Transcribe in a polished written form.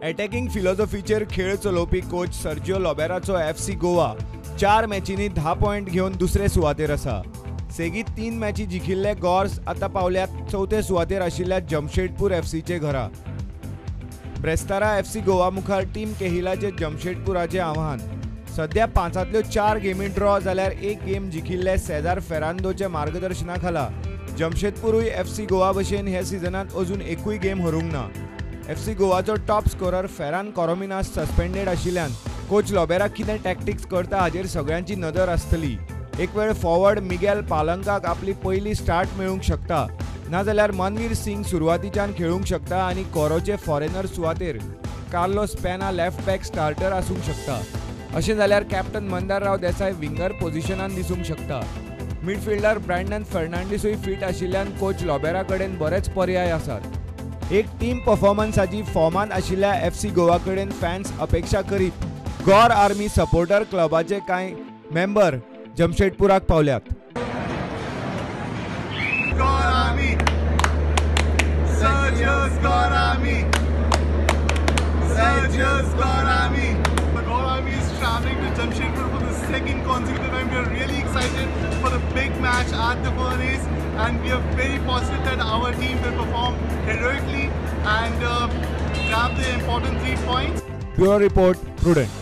Attacking फिलॉसॉफीचेर खेळ चलोवपी कोच सर्जिओ लोबेराचो FC गोवा 4 मॅचींनी 10 पॉइंट घेवन दुसरे सुवातेर आसा। सेगीत 3 मॅची जिखिल्ले गॉर्स आतां पावल्यात चवथे सुवातेर आशिल्ल्या जमशेदपूर FCचे घरा। ब्रेस्तारा FC गोवा मुखार टीम केहिलाचे जमशेदपुराचे आव्हान। सध्या 5 4 गेमी ड्रॉ जाल्यार एक गेम जिखिल्ले सेजार फेरांदोच्या मार्गदर्शना खाला जमशेदपूरूय FC गोवा भशेन हे सिजनांत अजून एकूय गेम हरूंक ना। FC गोवाचो top scorer Ferran Corominas suspended आशिल्ल्यान कोच लोबेराक कितें टॅक्टिक्स करता हाचेर सगळ्यांची नदर आसतली। एक वेळ फॉवर्ड मिगेल पालंकाक आपली पयली स्टार्ट मेळूंक शकता, नाजाल्यार मनवीर सिंग सुरवातीच्यान खेळूंक शकता आनी कोरोचे फॉरेनर सुवातेर कार्लोस पेना लेफ्ट बॅक स्टार्टर आसूंक शकता। अशें जाल्यार कॅप्टन मंदारराव देसाय विंगर पोझिशनान दिसूंक शकता। मिडफिल्डर ब्रँडन फर्नांडीसूय फिट आशिल्ल्यान कोच लोबेरा कडेन बरेच पर्याय आसात। एक टीम परफॉर्मन्साची फॉर्मान आशिल्ल्या FC गोवा कडेन फॅन्स अपेक्षा करीत गौर आर्मी सपोर्टर क्लबाचे कांय मेंबर जमशेदपुराक पावल्यात। Jamshedpur for the second consecutive time. We are really excited for the big match at the Furnace, and we are very positive that our team will perform heroically and grab the important 3 points. Bureau Report, Prudent.